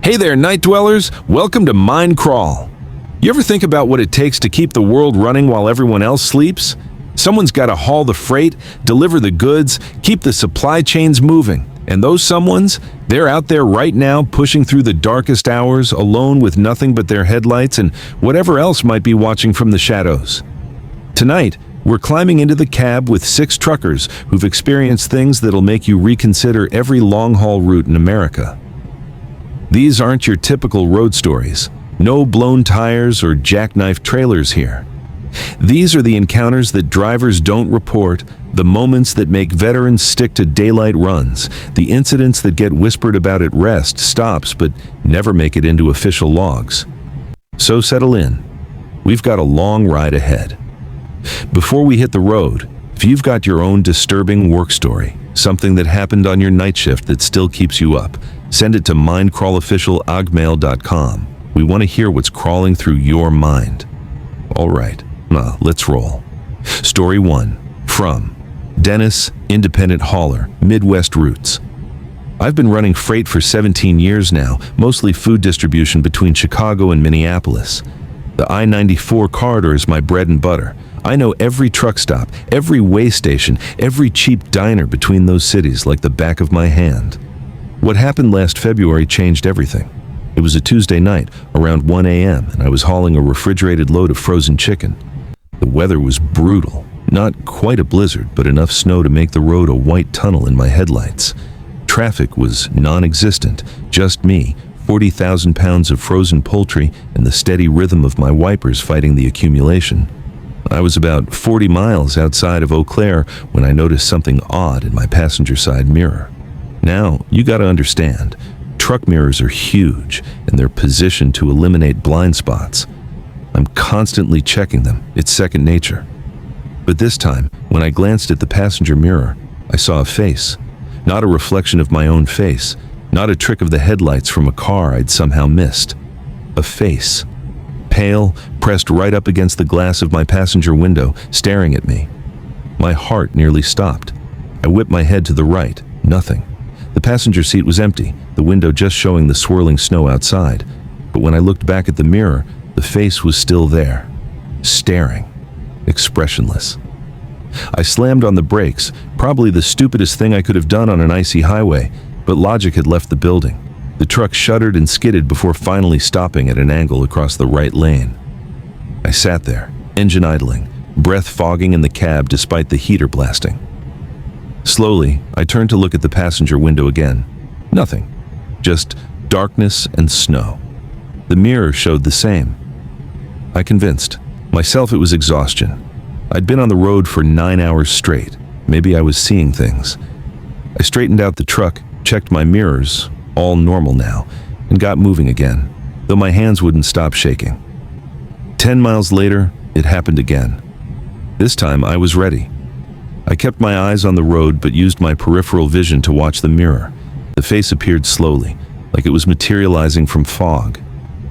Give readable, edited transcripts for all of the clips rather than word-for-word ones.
Hey there, night dwellers. Welcome to MindCrawl. You ever think about what it takes to keep the world running while everyone else sleeps? Someone's got to haul the freight, deliver the goods, keep the supply chains moving. And those someones, they're out there right now pushing through the darkest hours alone with nothing but their headlights and whatever else might be watching from the shadows. Tonight, we're climbing into the cab with 6 truckers who've experienced things that'll make you reconsider every long-haul route in America. These aren't your typical road stories. No blown tires or jackknife trailers here. These are the encounters that drivers don't report, the moments that make veterans stick to daylight runs, the incidents that get whispered about at rest stops but never make it into official logs. So settle in. We've got a long ride ahead. Before we hit the road, if you've got your own disturbing work story, something that happened on your night shift that still keeps you up, send it to mindcrawlofficial@gmail.com. We want to hear what's crawling through your mind. All right, let's roll. Story 1, from Dennis, independent hauler, Midwest roots. I've been running freight for 17 years now, mostly food distribution between Chicago and Minneapolis. The I-94 corridor is my bread and butter. I know every truck stop, every way station, every cheap diner between those cities like the back of my hand. What happened last February changed everything. It was a Tuesday night, around 1 a.m., and I was hauling a refrigerated load of frozen chicken. The weather was brutal. Not quite a blizzard, but enough snow to make the road a white tunnel in my headlights. Traffic was non-existent, just me, 40,000 pounds of frozen poultry, and the steady rhythm of my wipers fighting the accumulation. I was about 40 miles outside of Eau Claire when I noticed something odd in my passenger side mirror. Now, you gotta understand, truck mirrors are huge, and they're positioned to eliminate blind spots. I'm constantly checking them, it's second nature. But this time, when I glanced at the passenger mirror, I saw a face. Not a reflection of my own face, not a trick of the headlights from a car I'd somehow missed. A face. Pale, pressed right up against the glass of my passenger window, staring at me. My heart nearly stopped. I whipped my head to the right, nothing. The passenger seat was empty, the window just showing the swirling snow outside. But when I looked back at the mirror, the face was still there, staring, expressionless. I slammed on the brakes, probably the stupidest thing I could have done on an icy highway, but logic had left the building. The truck shuddered and skidded before finally stopping at an angle across the right lane. I sat there, engine idling, breath fogging in the cab despite the heater blasting. Slowly, I turned to look at the passenger window again. Nothing. Just darkness and snow. The mirror showed the same. I convinced myself it was exhaustion. I'd been on the road for 9 hours straight. Maybe I was seeing things. I straightened out the truck, checked my mirrors, all normal now, and got moving again, though my hands wouldn't stop shaking. 10 miles later, it happened again. This time, I was ready. I kept my eyes on the road but used my peripheral vision to watch the mirror. The face appeared slowly, like it was materializing from fog.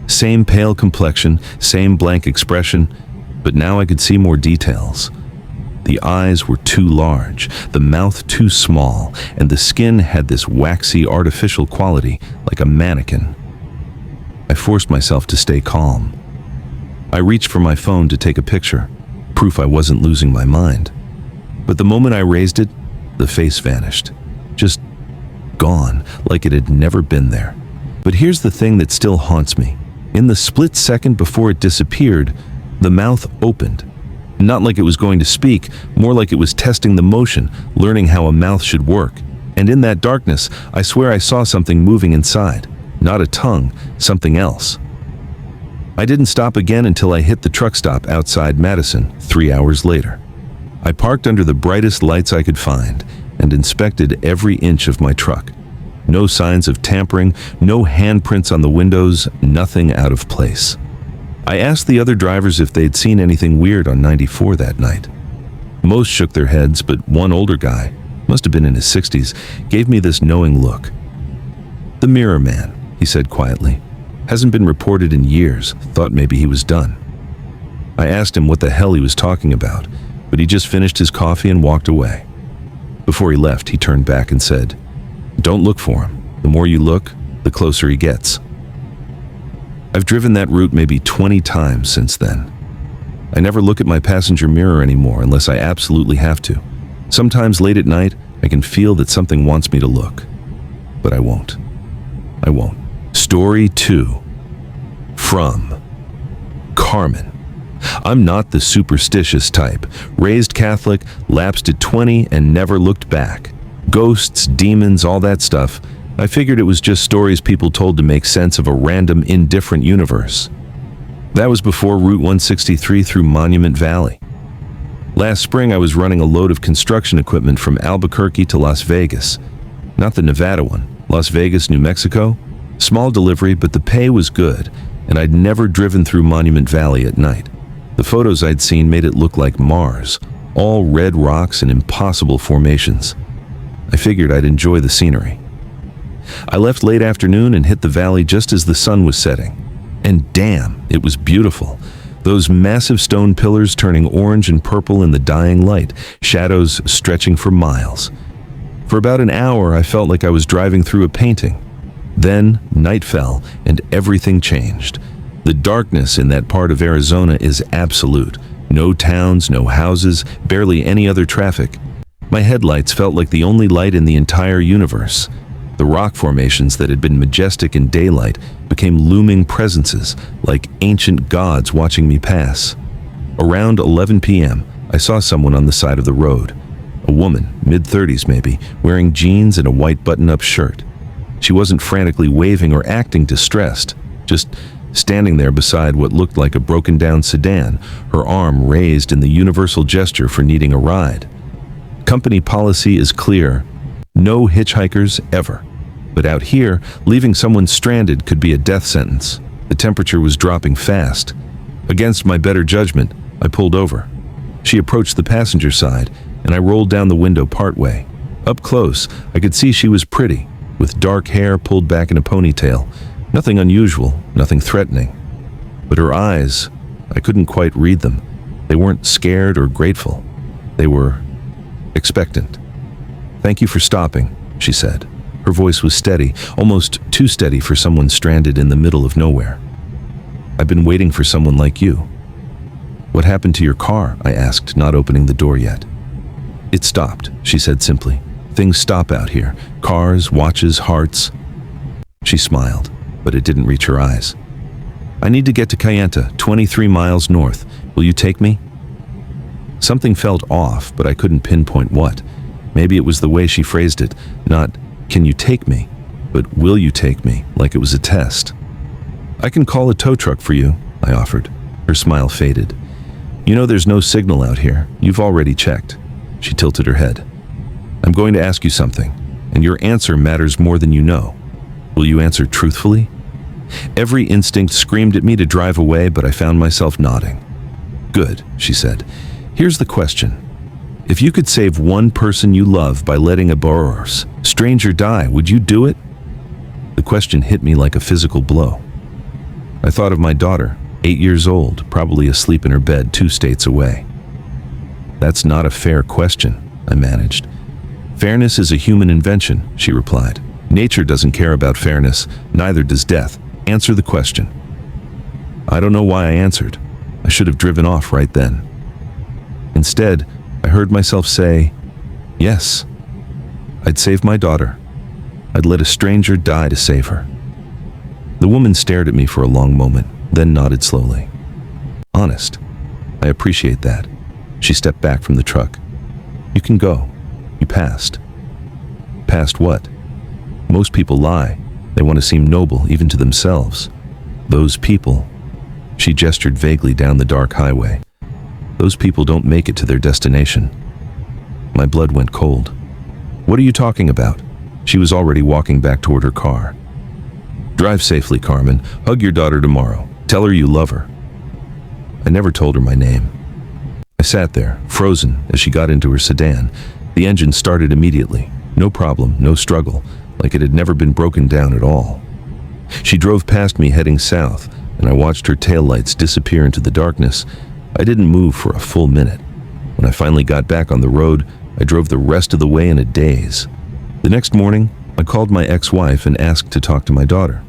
Same pale complexion, same blank expression, but now I could see more details. The eyes were too large, the mouth too small, and the skin had this waxy, artificial quality, like a mannequin. I forced myself to stay calm. I reached for my phone to take a picture, proof I wasn't losing my mind. But the moment I raised it, the face vanished. Just gone, like it had never been there. But here's the thing that still haunts me. In the split second before it disappeared, the mouth opened. Not like it was going to speak, more like it was testing the motion, learning how a mouth should work. And in that darkness, I swear I saw something moving inside. Not a tongue, something else. I didn't stop again until I hit the truck stop outside Madison 3 hours later. I parked under the brightest lights I could find and inspected every inch of my truck. No signs of tampering, no handprints on the windows, nothing out of place. I asked the other drivers if they'd seen anything weird on 94 that night. Most shook their heads, but one older guy, must have been in his 60s, gave me this knowing look. "The Mirror Man," he said quietly. "Hasn't been reported in years, thought maybe he was done." I asked him what the hell he was talking about, but he just finished his coffee and walked away. Before he left, he turned back and said, "Don't look for him. The more you look, the closer he gets." I've driven that route maybe 20 times since then. I never look at my passenger mirror anymore unless I absolutely have to. Sometimes late at night, I can feel that something wants me to look. But I won't. I won't. Story 2. From Carmen. I'm not the superstitious type. Raised Catholic, lapsed at 20 and never looked back. Ghosts, demons, all that stuff. I figured it was just stories people told to make sense of a random, indifferent universe. That was before Route 163 through Monument Valley. Last spring, I was running a load of construction equipment from Albuquerque to Las Vegas. Not the Nevada one, Las Vegas, New Mexico. Small delivery, but the pay was good, and I'd never driven through Monument Valley at night. The photos I'd seen made it look like Mars, all red rocks and impossible formations. I figured I'd enjoy the scenery. I left late afternoon and hit the valley just as the sun was setting. And damn, it was beautiful. Those massive stone pillars turning orange and purple in the dying light, shadows stretching for miles. For about an hour, I felt like I was driving through a painting. Then night fell and everything changed. The darkness in that part of Arizona is absolute. No towns, no houses, barely any other traffic. My headlights felt like the only light in the entire universe. The rock formations that had been majestic in daylight became looming presences, like ancient gods watching me pass. Around 11 p.m., I saw someone on the side of the road. A woman, mid-30s maybe, wearing jeans and a white button-up shirt. She wasn't frantically waving or acting distressed, just standing there beside what looked like a broken-down sedan, her arm raised in the universal gesture for needing a ride. Company policy is clear: no hitchhikers ever. But out here, leaving someone stranded could be a death sentence. The temperature was dropping fast. Against my better judgment, I pulled over. She approached the passenger side, and I rolled down the window partway. Up close, I could see she was pretty, with dark hair pulled back in a ponytail. Nothing unusual, nothing threatening. But her eyes, I couldn't quite read them. They weren't scared or grateful. They were expectant. "Thank you for stopping," she said. Her voice was steady, almost too steady for someone stranded in the middle of nowhere. "I've been waiting for someone like you." "What happened to your car?" I asked, not opening the door yet. "It stopped," she said simply. "Things stop out here. Cars, watches, hearts." She smiled, but it didn't reach her eyes. "I need to get to Kayenta, 23 miles north. Will you take me?" Something felt off, but I couldn't pinpoint what. Maybe it was the way she phrased it, not "can you take me," but "will you take me," like it was a test. "I can call a tow truck for you," I offered. Her smile faded. "You know there's no signal out here. You've already checked." She tilted her head. "I'm going to ask you something, and your answer matters more than you know. Will you answer truthfully?" Every instinct screamed at me to drive away, but I found myself nodding. "Good," she said. "Here's the question. If you could save one person you love by letting a borrower's stranger die, would you do it?" The question hit me like a physical blow. I thought of my daughter, 8 years old, probably asleep in her bed 2 states away. "That's not a fair question," I managed. "Fairness is a human invention," she replied. "Nature doesn't care about fairness, neither does death. Answer the question." I don't know why I answered. I should have driven off right then. Instead, I heard myself say, "Yes, I'd save my daughter. I'd let a stranger die to save her." The woman stared at me for a long moment, then nodded slowly. "Honest. I appreciate that." She stepped back from the truck. "You can go. You passed." "Passed what?" "Most people lie. They want to seem noble, even to themselves. Those people," she gestured vaguely down the dark highway, "those people don't make it to their destination." My blood went cold. "What are you talking about?" She was already walking back toward her car. "Drive safely, Carmen. Hug your daughter tomorrow. Tell her you love her." I never told her my name. I sat there, frozen, as she got into her sedan. The engine started immediately. No problem, no struggle, like it had never been broken down at all. She drove past me heading south, and I watched her taillights disappear into the darkness. I didn't move for a full minute. When I finally got back on the road, I drove the rest of the way in a daze. The next morning, I called my ex-wife and asked to talk to my daughter.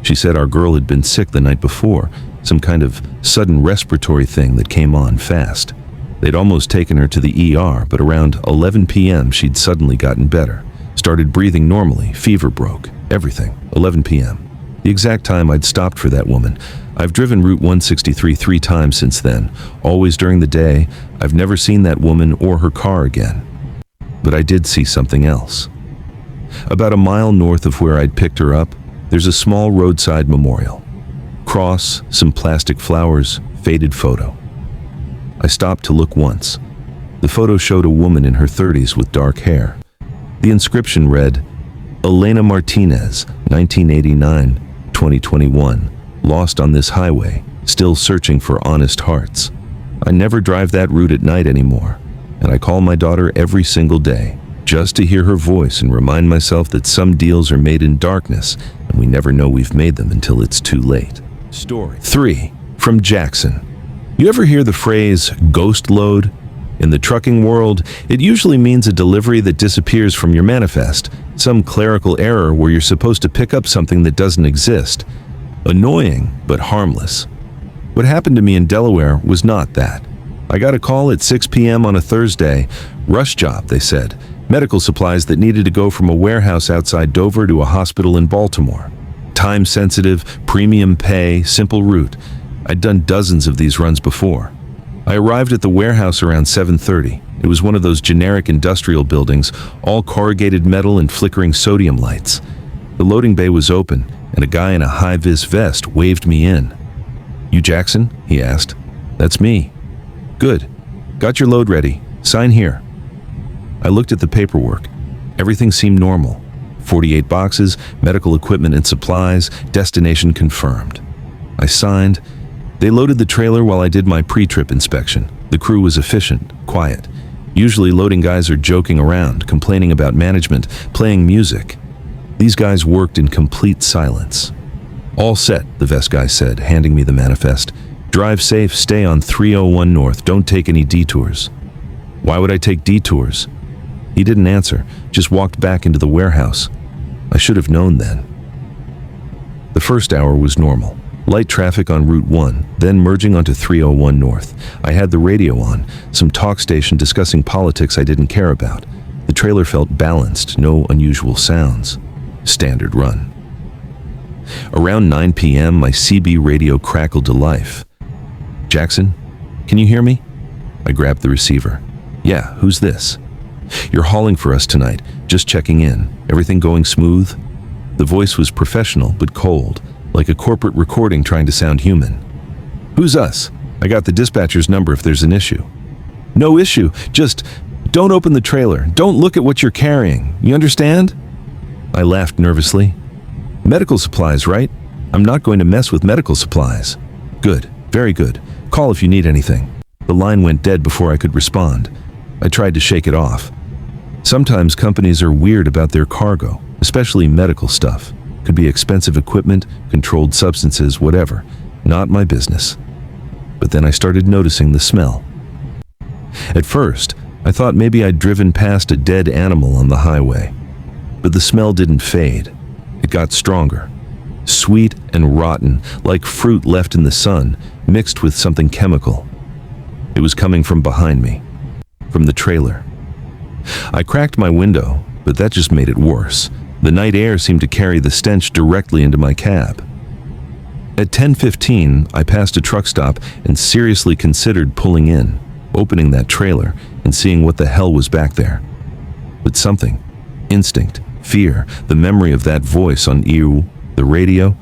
She said our girl had been sick the night before, some kind of sudden respiratory thing that came on fast. They'd almost taken her to the ER, but around 11 p.m. she'd suddenly gotten better. Started breathing normally, fever broke, everything, 11 p.m. The exact time I'd stopped for that woman. I've driven Route 163 3 times since then, always during the day. I've never seen that woman or her car again. But I did see something else. About a mile north of where I'd picked her up, there's a small roadside memorial. Cross, some plastic flowers, faded photo. I stopped to look once. The photo showed a woman in her 30s with dark hair. The inscription read, Elena Martinez, 1989-2021, lost on this highway, still searching for honest hearts. I never drive that route at night anymore, and I call my daughter every single day, just to hear her voice and remind myself that some deals are made in darkness, and we never know we've made them until it's too late. Story 3, from Jackson. You ever hear the phrase, ghost load? In the trucking world, it usually means a delivery that disappears from your manifest, some clerical error where you're supposed to pick up something that doesn't exist. Annoying, but harmless. What happened to me in Delaware was not that. I got a call at 6 p.m. on a Thursday. Rush job, they said. Medical supplies that needed to go from a warehouse outside Dover to a hospital in Baltimore. Time-sensitive, premium pay, simple route. I'd done dozens of these runs before. I arrived at the warehouse around 7:30. It was one of those generic industrial buildings, all corrugated metal and flickering sodium lights. The loading bay was open, and a guy in a high-vis vest waved me in. "You Jackson?" he asked. "That's me." "Good. Got your load ready. Sign here." I looked at the paperwork. Everything seemed normal. 48 boxes, medical equipment and supplies, destination confirmed. I signed. They loaded the trailer while I did my pre-trip inspection. The crew was efficient, quiet. Usually loading guys are joking around, complaining about management, playing music. These guys worked in complete silence. "All set," the vest guy said, handing me the manifest. "Drive safe, stay on 301 North, don't take any detours." "Why would I take detours?" He didn't answer, just walked back into the warehouse. I should have known then. The first hour was normal. Light traffic on Route 1, then merging onto 301 North. I had the radio on, some talk station discussing politics I didn't care about. The trailer felt balanced, no unusual sounds. Standard run. Around 9 p.m., my CB radio crackled to life. "Jackson, can you hear me?" I grabbed the receiver. "Yeah, who's this?" "You're hauling for us tonight, just checking in. Everything going smooth?" The voice was professional but cold, like a corporate recording trying to sound human. "Who's us? I got the dispatcher's number if there's an issue." "No issue, just don't open the trailer. Don't look at what you're carrying. You understand?" I laughed nervously. "Medical supplies, right? I'm not going to mess with medical supplies." "Good, very good. Call if you need anything." The line went dead before I could respond. I tried to shake it off. Sometimes companies are weird about their cargo, especially medical stuff. Could be expensive equipment, controlled substances, whatever. Not my business. But then I started noticing the smell. At first, I thought maybe I'd driven past a dead animal on the highway. But the smell didn't fade. It got stronger. Sweet and rotten, like fruit left in the sun, mixed with something chemical. It was coming from behind me, from the trailer. I cracked my window, but that just made it worse. The night air seemed to carry the stench directly into my cab. At 10:15, I passed a truck stop and seriously considered pulling in, opening that trailer, and seeing what the hell was back there. But something, instinct, fear, the memory of that voice on the radio,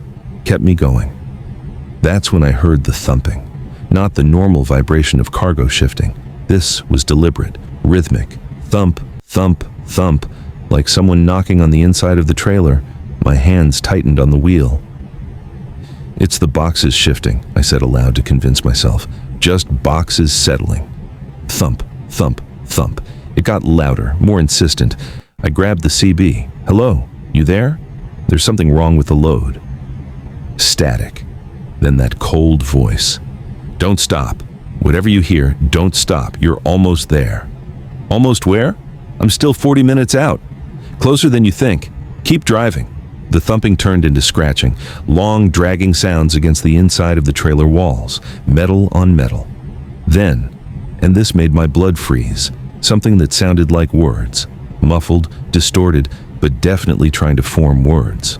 kept me going. That's when I heard the thumping, not the normal vibration of cargo shifting. This was deliberate, rhythmic, thump, thump, thump, like someone knocking on the inside of the trailer. My hands tightened on the wheel. "It's the boxes shifting," I said aloud to convince myself. "Just boxes settling." Thump, thump, thump. It got louder, more insistent. I grabbed the CB. "Hello, you there? There's something wrong with the load." Static. Then that cold voice. "Don't stop. Whatever you hear, don't stop. You're almost there." "Almost where?" "I'm still 40 minutes out. Closer than you think. Keep driving." The thumping turned into scratching, long, dragging sounds against the inside of the trailer walls, metal on metal. Then, and this made my blood freeze, something that sounded like words, muffled, distorted, but definitely trying to form words.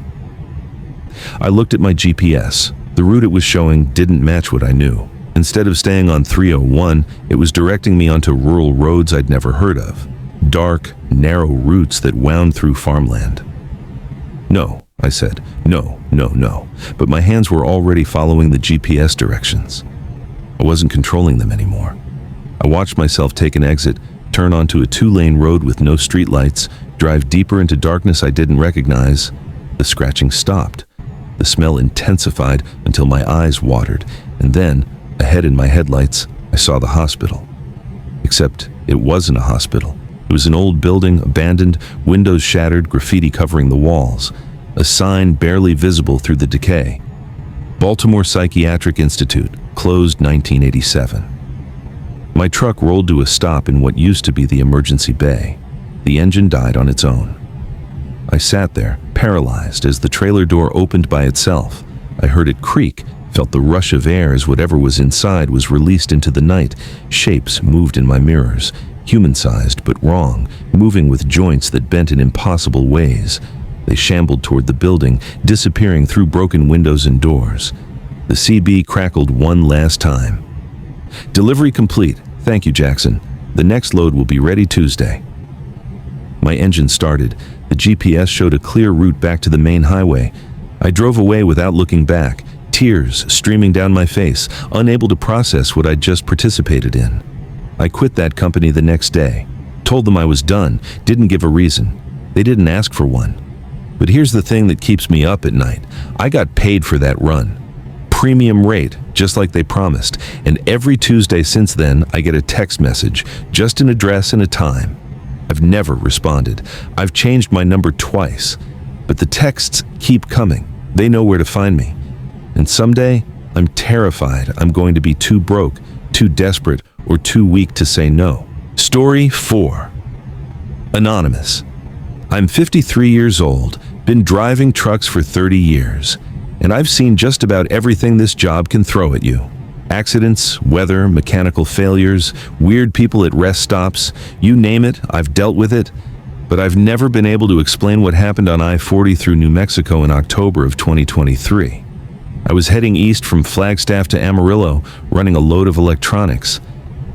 I looked at my GPS. The route it was showing didn't match what I knew. Instead of staying on 301, it was directing me onto rural roads I'd never heard of. Dark, narrow routes that wound through farmland. No, I said. No. But my hands were already following the GPS directions. I wasn't controlling them anymore. I watched myself take an exit, turn onto a 2-lane road with no streetlights, drive deeper into darkness I didn't recognize. The scratching stopped. The smell intensified until my eyes watered, and then, ahead in my headlights, I saw the hospital. Except it wasn't a hospital. It was an old building, abandoned, windows shattered, graffiti covering the walls, a sign barely visible through the decay. Baltimore Psychiatric Institute, closed 1987. My truck rolled to a stop in what used to be the emergency bay. The engine died on its own. I sat there, paralyzed, as the trailer door opened by itself. I heard it creak, felt the rush of air as whatever was inside was released into the night. Shapes moved in my mirrors, human-sized but wrong, moving with joints that bent in impossible ways. They shambled toward the building, disappearing through broken windows and doors. The CB crackled one last time. "Delivery complete. Thank you, Jackson. The next load will be ready Tuesday." My engine started. The GPS showed a clear route back to the main highway. I drove away without looking back, tears streaming down my face, unable to process what I'd just participated in. I quit that company the next day, told them I was done, didn't give a reason. They didn't ask for one. But here's the thing that keeps me up at night. I got paid for that run. Premium rate, just like they promised, and every Tuesday since then I get a text message, just an address and a time. I've never responded. I've changed my number twice, but the texts keep coming. They know where to find me. And someday, I'm terrified I'm going to be too broke, too desperate, or too weak to say no. Story 4. Anonymous. I'm 53 years old, been driving trucks for 30 years, and I've seen just about everything this job can throw at you. Accidents, weather, mechanical failures, weird people at rest stops, you name it, I've dealt with it. But I've never been able to explain what happened on I-40 through New Mexico in October of 2023. I was heading east from Flagstaff to Amarillo, running a load of electronics.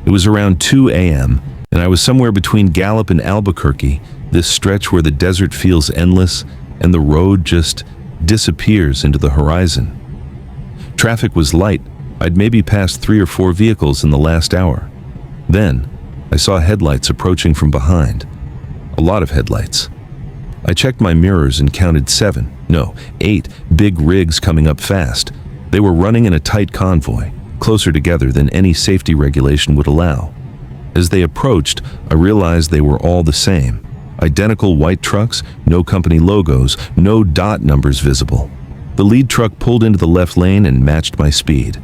It was around 2 a.m., and I was somewhere between Gallup and Albuquerque, this stretch where the desert feels endless and the road just disappears into the horizon. Traffic was light. I'd maybe passed 3 or 4 vehicles in the last hour. Then, I saw headlights approaching from behind. A lot of headlights. I checked my mirrors and counted 8 big rigs coming up fast. They were running in a tight convoy, closer together than any safety regulation would allow. As they approached, I realized they were all the same. Identical white trucks, no company logos, no dot numbers visible. The lead truck pulled into the left lane and matched my speed.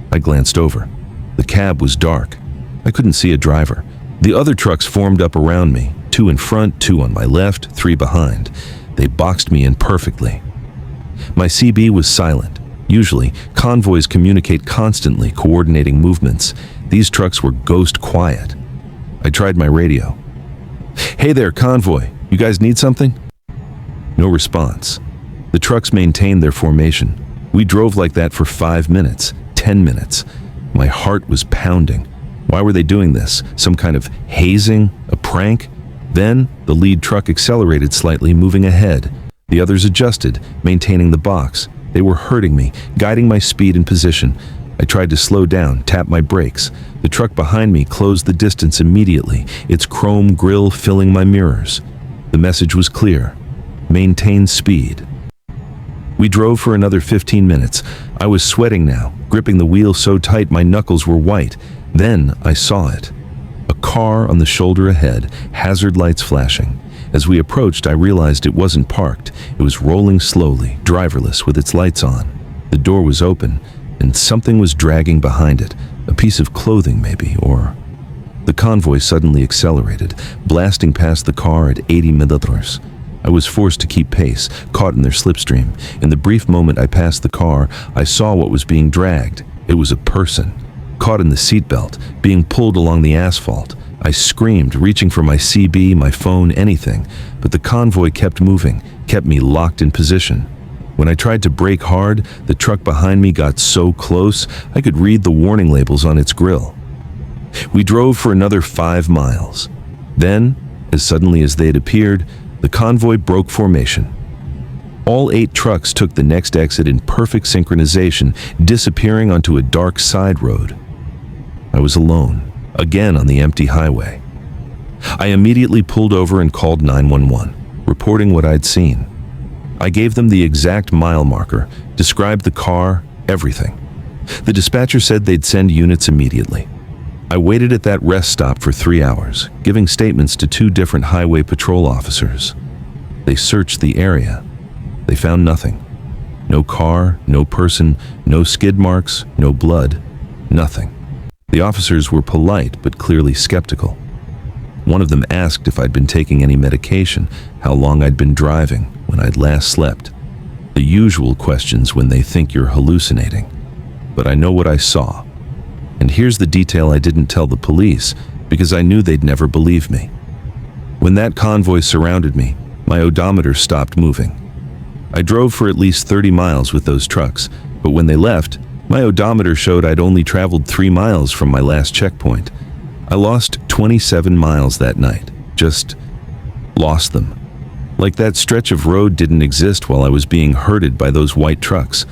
I glanced over. The cab was dark. I couldn't see a driver. The other trucks formed up around me, 2 in front, 2 on my left, 3 behind. They boxed me in perfectly. My CB was silent. Usually, convoys communicate constantly, coordinating movements. These trucks were ghost quiet. I tried my radio. "Hey there, convoy. You guys need something?" No response. The trucks maintained their formation. We drove like that for 5 minutes, 10 minutes. My heart was pounding. Why were they doing this? Some kind of hazing? A prank? Then, the lead truck accelerated slightly, moving ahead. The others adjusted, maintaining the box. They were hurting me, guiding my speed and position. I tried to slow down, tap my brakes. The truck behind me closed the distance immediately, its chrome grille filling my mirrors. The message was clear. Maintain speed. We drove for another 15 minutes. I was sweating now, gripping the wheel so tight my knuckles were white. Then I saw it. A car on the shoulder ahead, hazard lights flashing. As we approached, I realized it wasn't parked. It was rolling slowly, driverless, with its lights on. The door was open, and something was dragging behind it. A piece of clothing, maybe, or... The convoy suddenly accelerated, blasting past the car at 80 milliliters. I was forced to keep pace, caught in their slipstream. In the brief moment I passed the car, I saw what was being dragged. It was a person, caught in the seatbelt, being pulled along the asphalt. I screamed, reaching for my CB, my phone, anything, but the convoy kept moving, kept me locked in position. When I tried to brake hard, the truck behind me got so close, I could read the warning labels on its grille. We drove for another 5 miles. Then, as suddenly as they had appeared, the convoy broke formation. All 8 trucks took the next exit in perfect synchronization, disappearing onto a dark side road. I was alone, again on the empty highway. I immediately pulled over and called 911, reporting what I'd seen. I gave them the exact mile marker, described the car, everything. The dispatcher said they'd send units immediately. I waited at that rest stop for 3 hours, giving statements to 2 different highway patrol officers. They searched the area. They found nothing. No car, no person, no skid marks, no blood, nothing. The officers were polite but clearly skeptical. One of them asked if I'd been taking any medication, how long I'd been driving, when I'd last slept. The usual questions when they think you're hallucinating. But I know what I saw. And here's the detail I didn't tell the police, because I knew they'd never believe me. When that convoy surrounded me, my odometer stopped moving. I drove for at least 30 miles with those trucks, but when they left, my odometer showed I'd only traveled 3 miles from my last checkpoint. I lost 27 miles that night. Just lost them. Like that stretch of road didn't exist while I was being herded by those white trucks.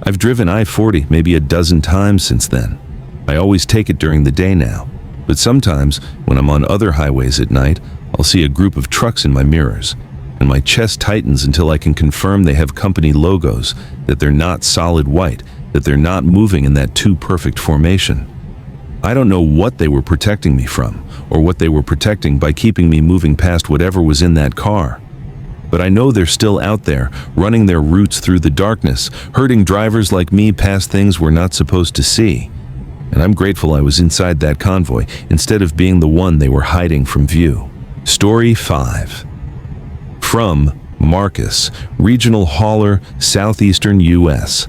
I've driven I-40 maybe a dozen times since then. I always take it during the day now, but sometimes when I'm on other highways at night, I'll see a group of trucks in my mirrors, and my chest tightens until I can confirm they have company logos, that they're not solid white, that they're not moving in that too perfect formation. I don't know what they were protecting me from, or what they were protecting by keeping me moving past whatever was in that car. But I know they're still out there, running their routes through the darkness, herding drivers like me past things we're not supposed to see. And I'm grateful I was inside that convoy, instead of being the one they were hiding from view. Story 5. From Marcus, Regional Hauler, Southeastern U.S.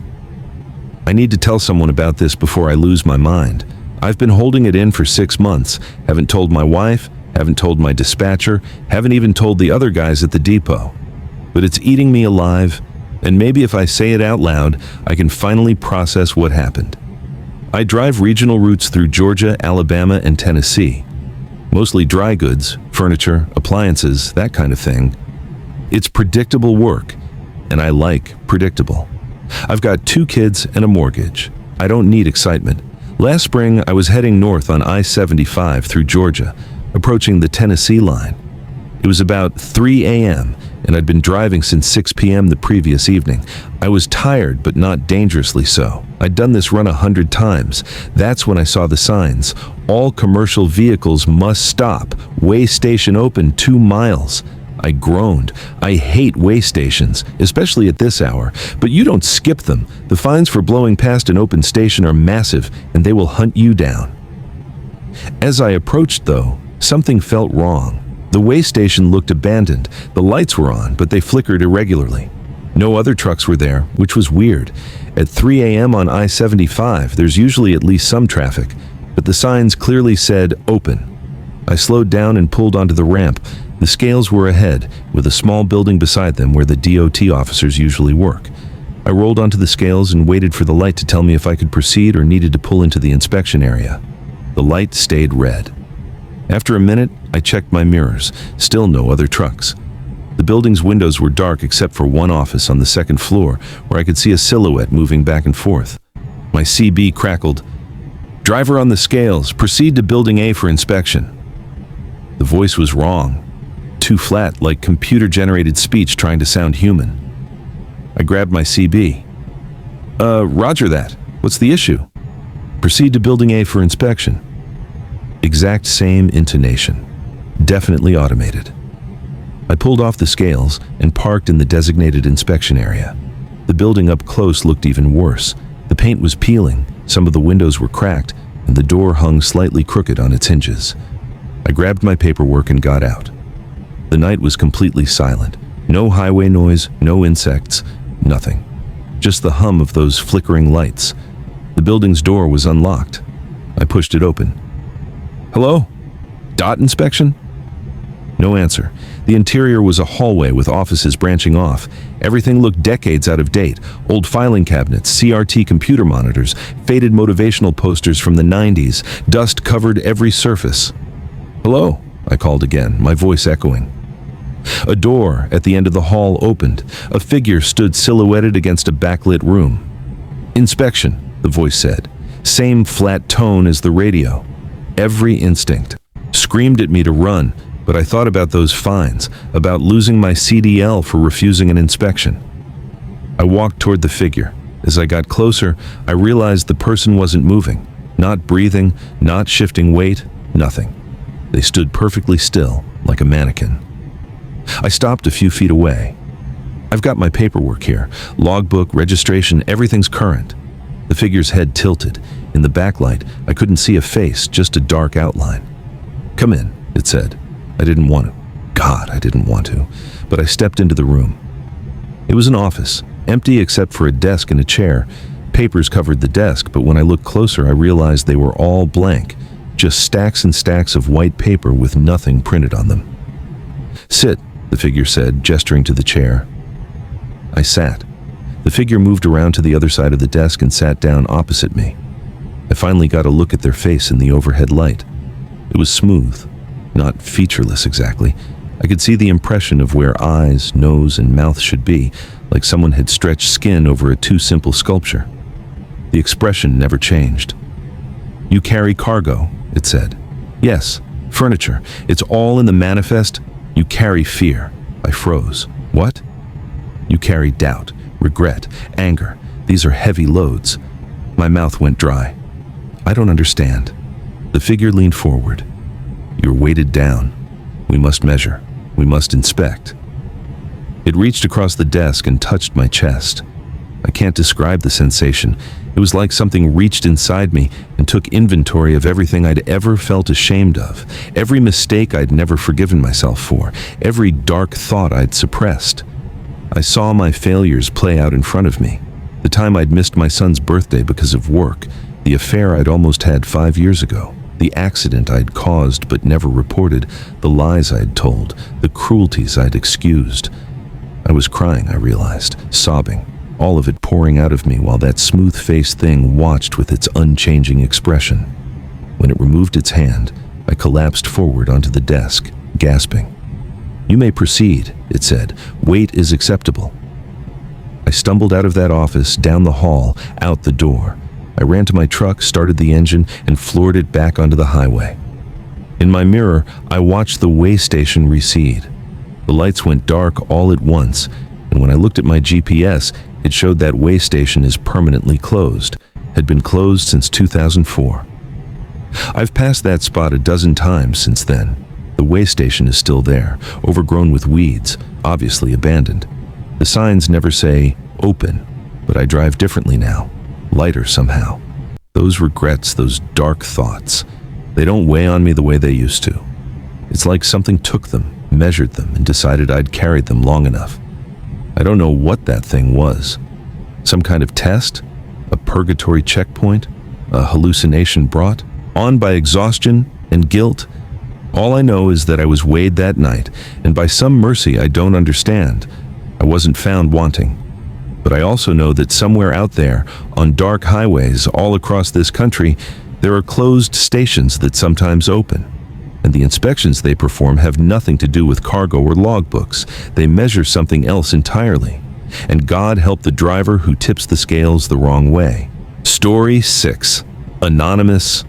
I need to tell someone about this before I lose my mind. I've been holding it in for 6 months, haven't told my wife, haven't told my dispatcher, haven't even told the other guys at the depot. But it's eating me alive, and maybe if I say it out loud, I can finally process what happened. I drive regional routes through Georgia, Alabama, and Tennessee. Mostly dry goods, furniture, appliances, that kind of thing. It's predictable work, and I like predictable. I've got 2 kids and a mortgage. I don't need excitement. Last spring, I was heading north on I-75 through Georgia, approaching the Tennessee line. It was about 3 a.m., and I'd been driving since 6 p.m. the previous evening. I was tired, but not dangerously so. I'd done this run 100 times. That's when I saw the signs. All commercial vehicles must stop. Way station open 2 miles. I groaned. I hate way stations, especially at this hour, but you don't skip them. The fines for blowing past an open station are massive, and they will hunt you down. As I approached, though, something felt wrong. The way station looked abandoned. The lights were on, but they flickered irregularly. No other trucks were there, which was weird. At 3 a.m. on I-75, there's usually at least some traffic, but the signs clearly said open. I slowed down and pulled onto the ramp. The scales were ahead, with a small building beside them where the DOT officers usually work. I rolled onto the scales and waited for the light to tell me if I could proceed or needed to pull into the inspection area. The light stayed red. After a minute, I checked my mirrors. Still no other trucks. The building's windows were dark except for one office on the 2nd floor, where I could see a silhouette moving back and forth. My CB crackled. "Driver on the scales, proceed to Building A for inspection." The voice was wrong. Too flat, like computer-generated speech trying to sound human. I grabbed my CB. Roger that. What's the issue?" "Proceed to Building A for inspection." Exact same intonation. Definitely automated. I pulled off the scales and parked in the designated inspection area. The building up close looked even worse. The paint was peeling, some of the windows were cracked, and the door hung slightly crooked on its hinges. I grabbed my paperwork and got out. The night was completely silent. No highway noise, no insects, nothing. Just the hum of those flickering lights. The building's door was unlocked. I pushed it open. "Hello? Dot inspection?" No answer. The interior was a hallway with offices branching off. Everything looked decades out of date. Old filing cabinets, CRT computer monitors, faded motivational posters from the 90s. Dust covered every surface. "Hello?" I called again, my voice echoing. A door at the end of the hall opened. A figure stood silhouetted against a backlit room. "Inspection," the voice said. Same flat tone as the radio. Every instinct screamed at me to run, but I thought about those fines, about losing my CDL for refusing an inspection. I walked toward the figure. As I got closer, I realized the person wasn't moving, not breathing, not shifting weight, nothing. They stood perfectly still, like a mannequin. I stopped a few feet away. "I've got my paperwork here. Logbook, registration, everything's current." The figure's head tilted. In the backlight, I couldn't see a face, just a dark outline. "Come in," it said. I didn't want to. God, I didn't want to. But I stepped into the room. It was an office, empty except for a desk and a chair. Papers covered the desk, but when I looked closer, I realized they were all blank. Just stacks and stacks of white paper with nothing printed on them. "Sit," the figure said, gesturing to the chair. I sat. The figure moved around to the other side of the desk and sat down opposite me. I finally got a look at their face in the overhead light. It was smooth, not featureless exactly. I could see the impression of where eyes, nose, and mouth should be, like someone had stretched skin over a too simple sculpture. The expression never changed. "You carry cargo," it said. "Yes, furniture. It's all in the manifest. You carry fear." I froze. "What?" "You carry doubt, regret, anger. These are heavy loads." My mouth went dry. "I don't understand." The figure leaned forward. "You're weighted down. We must measure. We must inspect." It reached across the desk and touched my chest. I can't describe the sensation. It was like something reached inside me and took inventory of everything I'd ever felt ashamed of, every mistake I'd never forgiven myself for, every dark thought I'd suppressed. I saw my failures play out in front of me. The time I'd missed my son's birthday because of work, the affair I'd almost had 5 years ago, the accident I'd caused but never reported, the lies I'd told, the cruelties I'd excused. I was crying, I realized, sobbing, all of it pouring out of me while that smooth-faced thing watched with its unchanging expression. When it removed its hand, I collapsed forward onto the desk, gasping. "You may proceed," it said. "Wait is acceptable." I stumbled out of that office, down the hall, out the door. I ran to my truck, started the engine, and floored it back onto the highway. In my mirror, I watched the way station recede. The lights went dark all at once, and when I looked at my GPS, it showed that way station is permanently closed, had been closed since 2004. I've passed that spot a dozen times since then. The way station is still there, overgrown with weeds, obviously abandoned. The signs never say, "Open," but I drive differently now, lighter somehow. Those regrets, those dark thoughts, they don't weigh on me the way they used to. It's like something took them, measured them, and decided I'd carried them long enough. I don't know what that thing was. Some kind of test? A purgatory checkpoint? A hallucination brought on by exhaustion and guilt? All I know is that I was weighed that night, and by some mercy I don't understand, I wasn't found wanting. But I also know that somewhere out there, on dark highways all across this country, there are closed stations that sometimes open. And the inspections they perform have nothing to do with cargo or logbooks. They measure something else entirely. And God help the driver who tips the scales the wrong way. Story 6. Anonymous.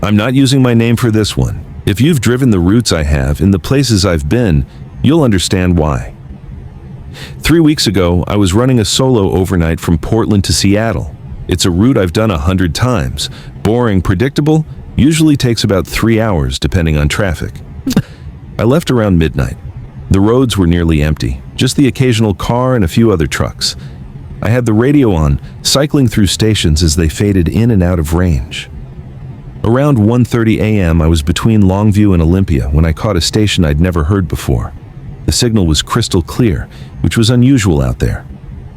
I'm not using my name for this one. If you've driven the routes I have, in the places I've been, you'll understand why. 3 weeks ago, I was running a solo overnight from Portland to Seattle. It's a route I've done 100 times. Boring, predictable, usually takes about 3 hours depending on traffic. I left around midnight. The roads were nearly empty, just the occasional car and a few other trucks. I had the radio on, cycling through stations as they faded in and out of range. Around 1:30 a.m. I was between Longview and Olympia when I caught a station I'd never heard before. The signal was crystal clear, which was unusual out there.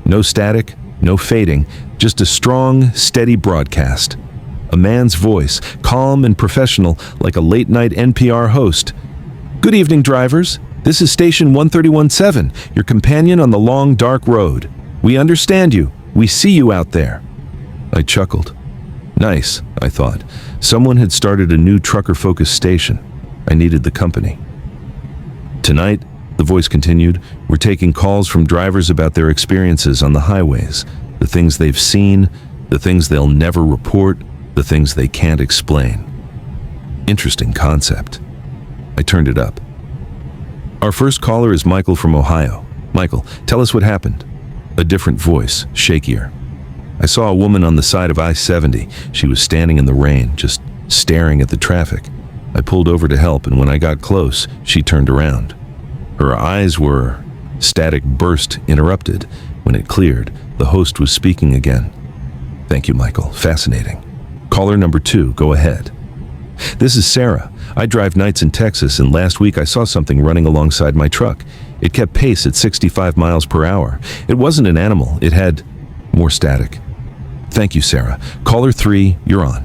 No static, no fading, just a strong, steady broadcast. A man's voice, calm and professional, like a late-night NPR host. "Good evening, drivers. This is station 131.7, your companion on the long, dark road. We understand you. We see you out there." I chuckled. Nice, I thought. Someone had started a new trucker-focused station. I needed the company. "Tonight," the voice continued, "we're taking calls from drivers about their experiences on the highways, the things they've seen, the things they'll never report, the things they can't explain." Interesting concept. I turned it up. "Our first caller is Michael from Ohio. Michael, tell us what happened." A different voice, shakier. "I saw a woman on the side of I-70. She was standing in the rain, just staring at the traffic. I pulled over to help, and when I got close, she turned around. Her eyes were..." Static burst interrupted. When it cleared, the host was speaking again. "Thank you, Michael. Fascinating. Caller number 2, go ahead." "This is Sarah. I drive nights in Texas, and last week I saw something running alongside my truck. It kept pace at 65 miles per hour. It wasn't an animal. It had..." More static. "Thank you, Sarah. Caller 3, you're on."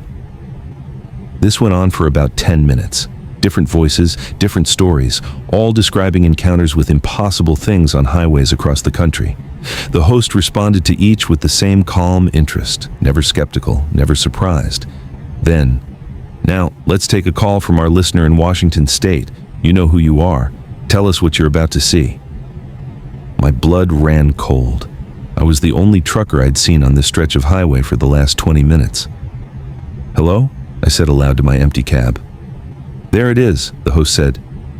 This went on for about 10 minutes. Different voices, different stories, all describing encounters with impossible things on highways across the country. The host responded to each with the same calm interest, never skeptical, never surprised. Then, "Now, let's take a call from our listener in Washington State. You know who you are. Tell us what you're about to see." My blood ran cold. I was the only trucker I'd seen on this stretch of highway for the last 20 minutes. "Hello?" I said aloud to my empty cab. "There it is," the host said.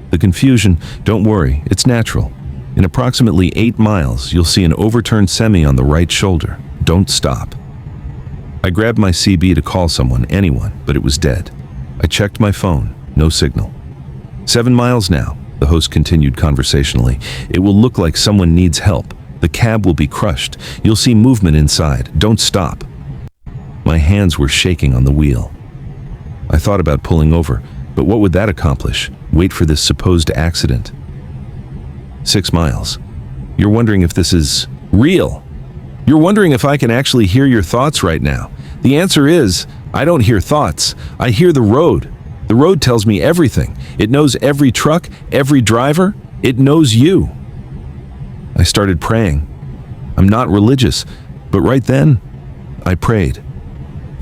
"The confusion, don't worry, it's natural. In approximately 8 miles, you'll see an overturned semi on the right shoulder. Don't stop." I grabbed my CB to call someone, anyone, but it was dead. I checked my phone, no signal. 7 miles now, the host continued conversationally. "It will look like someone needs help. The cab will be crushed. You'll see movement inside. Don't stop." My hands were shaking on the wheel. I thought about pulling over, but what would that accomplish? Wait for this supposed accident. 6 miles. You're wondering if this is real. You're wondering if I can actually hear your thoughts right now. The answer is, I don't hear thoughts. I hear the road. The road tells me everything. It knows every truck, every driver. It knows you. I started praying. I'm not religious, but right then, I prayed.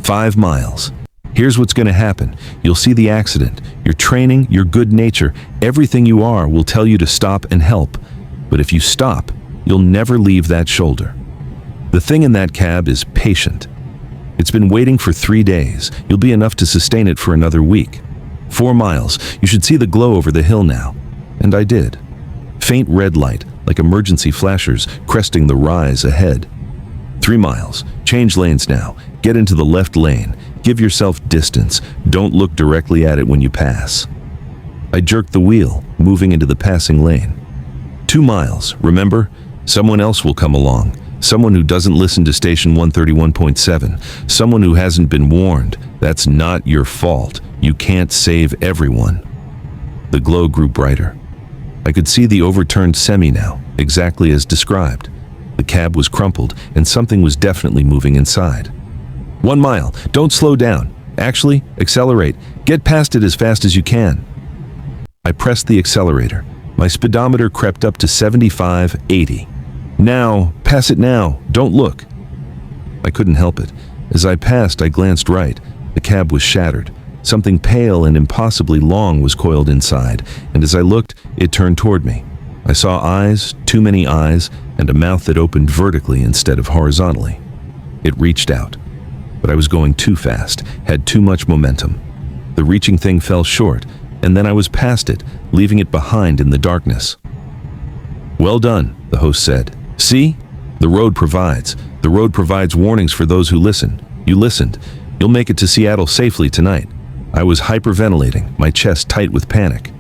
5 miles. Here's what's going to happen. You'll see the accident. Your training, your good nature, everything you are will tell you to stop and help. But if you stop, you'll never leave that shoulder. The thing in that cab is patient. It's been waiting for 3 days. You'll be enough to sustain it for another week. 4 miles. You should see the glow over the hill now. And I did. Faint red light, like emergency flashers, cresting the rise ahead. 3 miles. Change lanes now. Get into the left lane. Give yourself distance. Don't look directly at it when you pass. I jerked the wheel, moving into the passing lane. 2 miles. Remember? Someone else will come along. Someone who doesn't listen to station 131.7. Someone who hasn't been warned. That's not your fault. You can't save everyone. The glow grew brighter. I could see the overturned semi now, exactly as described. The cab was crumpled, and something was definitely moving inside. 1 mile. Don't slow down. Actually, accelerate. Get past it as fast as you can. I pressed the accelerator. My speedometer crept up to 75, 80. Now, pass it now. Don't look. I couldn't help it. As I passed, I glanced right. The cab was shattered. Something pale and impossibly long was coiled inside, and as I looked, it turned toward me. I saw eyes, too many eyes, and a mouth that opened vertically instead of horizontally. It reached out. But I was going too fast, had too much momentum. The reaching thing fell short, and then I was past it, leaving it behind in the darkness. "Well done," the host said. "See? The road provides. The road provides warnings for those who listen. You listened. You'll make it to Seattle safely tonight." I was hyperventilating, my chest tight with panic.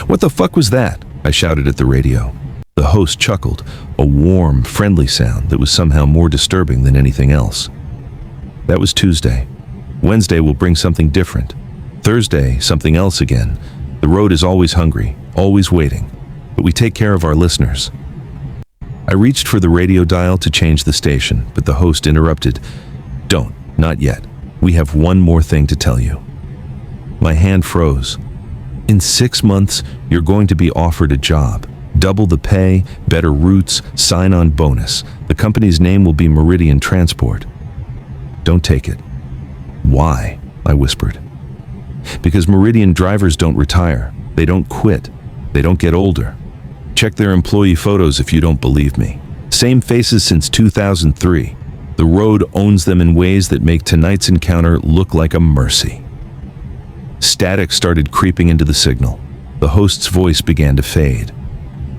"What the fuck was that?" I shouted at the radio. The host chuckled, a warm, friendly sound that was somehow more disturbing than anything else. That was Tuesday. Wednesday will bring something different. Thursday, something else again. The road is always hungry, always waiting. but we take care of our listeners. I reached for the radio dial to change the station, but the host interrupted. Don't, not yet. We have one more thing to tell you. My hand froze. In 6 months, you're going to be offered a job. Double the pay, better routes, sign-on bonus. The company's name will be Meridian Transport. Don't take it. Why? I whispered. Because Meridian drivers don't retire. They don't quit. They don't get older. Check their employee photos if you don't believe me. Same faces since 2003. The road owns them in ways that make tonight's encounter look like a mercy. Static started creeping into the signal. The host's voice began to fade.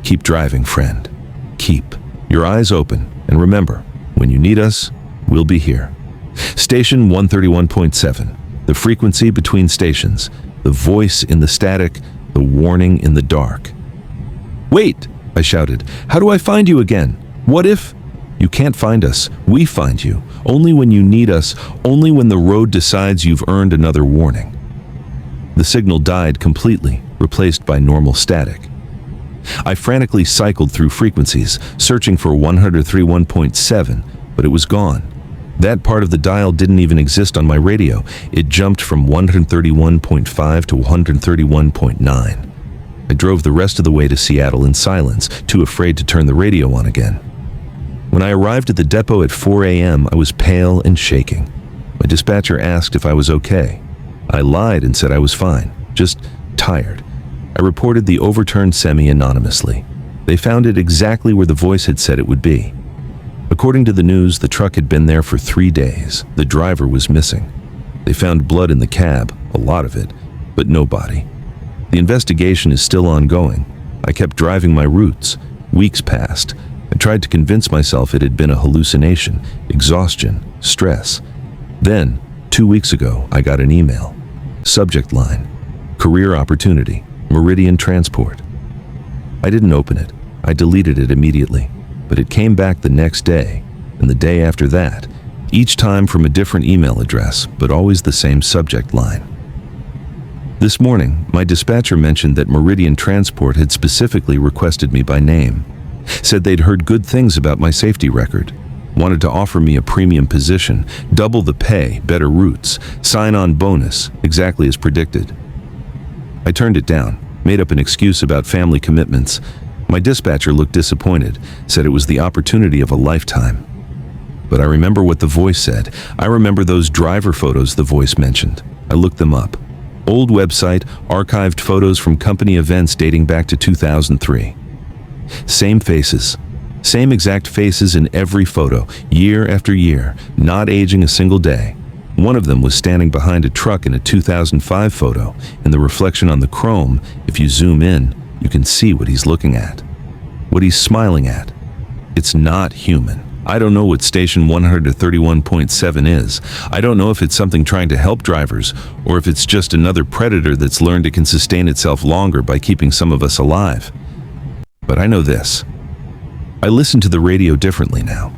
Keep driving, friend. Keep your eyes open, and remember, when you need us, we'll be here. Station 131.7, the frequency between stations, the voice in the static, the warning in the dark. Wait, I shouted. How do I find you again? What if? You can't find us. We find you. Only when you need us, only when the road decides you've earned another warning. The signal died completely, replaced by normal static. I frantically cycled through frequencies, searching for 131.7, but it was gone. That part of the dial didn't even exist on my radio. It jumped from 131.5 to 131.9. I drove the rest of the way to Seattle in silence, too afraid to turn the radio on again. When I arrived at the depot at 4 a.m., I was pale and shaking. My dispatcher asked if I was okay. I lied and said I was fine, just tired. I reported the overturned semi anonymously. They found it exactly where the voice had said it would be. According to the news, the truck had been there for 3 days. The driver was missing. They found blood in the cab, a lot of it, but no body. The investigation is still ongoing. I kept driving my routes. Weeks passed. I tried to convince myself it had been a hallucination, exhaustion, stress. Then, 2 weeks ago, I got an email. Subject line, career opportunity, Meridian Transport. I didn't open it. I deleted it immediately. But it came back the next day, and the day after that, each time from a different email address, but always the same subject line. This morning, my dispatcher mentioned that Meridian Transport had specifically requested me by name, said they'd heard good things about my safety record, wanted to offer me a premium position, double the pay, better routes, sign-on bonus, exactly as predicted. I turned it down, made up an excuse about family commitments. My dispatcher looked disappointed, said it was the opportunity of a lifetime. But I remember what the voice said. I remember those driver photos the voice mentioned. I looked them up. Old website, archived photos from company events dating back to 2003. Same faces. Same exact faces in every photo, year after year, not aging a single day. One of them was standing behind a truck in a 2005 photo. In the reflection on the chrome, if you zoom in, you can see what he's looking at, what he's smiling at. It's not human. I don't know what station 131.7 is. I don't know if it's something trying to help drivers, or if it's just another predator that's learned it can sustain itself longer by keeping some of us alive. But I know this. I listen to the radio differently now.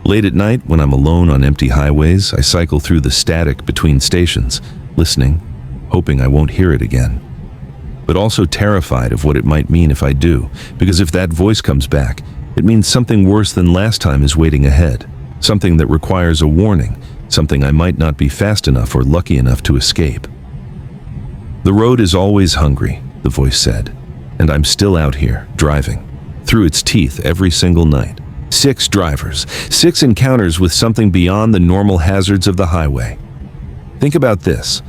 Late at night, when I'm alone on empty highways, I cycle through the static between stations, listening, hoping I won't hear it again. But also terrified of what it might mean if I do, because if that voice comes back, it means something worse than last time is waiting ahead, something that requires a warning, something I might not be fast enough or lucky enough to escape. The road is always hungry, the voice said, and I'm still out here, driving, through its teeth every single night. 6 drivers, 6 encounters with something beyond the normal hazards of the highway. Think about this.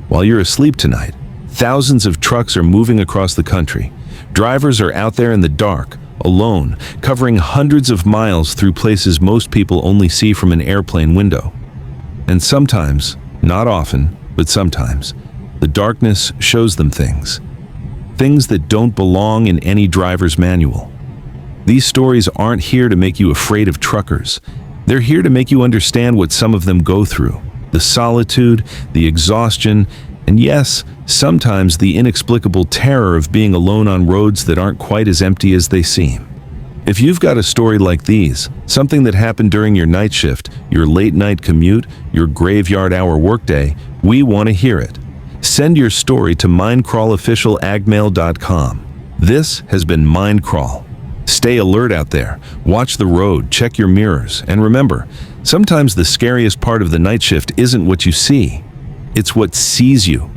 While you're asleep tonight, thousands of trucks are moving across the country. Drivers are out there in the dark, alone, covering hundreds of miles through places most people only see from an airplane window. And sometimes, not often, but sometimes, the darkness shows them things. Things that don't belong in any driver's manual. These stories aren't here to make you afraid of truckers. They're here to make you understand what some of them go through. The solitude, the exhaustion, and yes, sometimes the inexplicable terror of being alone on roads that aren't quite as empty as they seem. If you've got a story like these, something that happened during your night shift, your late-night commute, your graveyard-hour workday, we want to hear it. Send your story to mindcrawlofficial@gmail.com. This has been MindCrawl. Stay alert out there, watch the road, check your mirrors, and remember, sometimes the scariest part of the night shift isn't what you see, it's what sees you.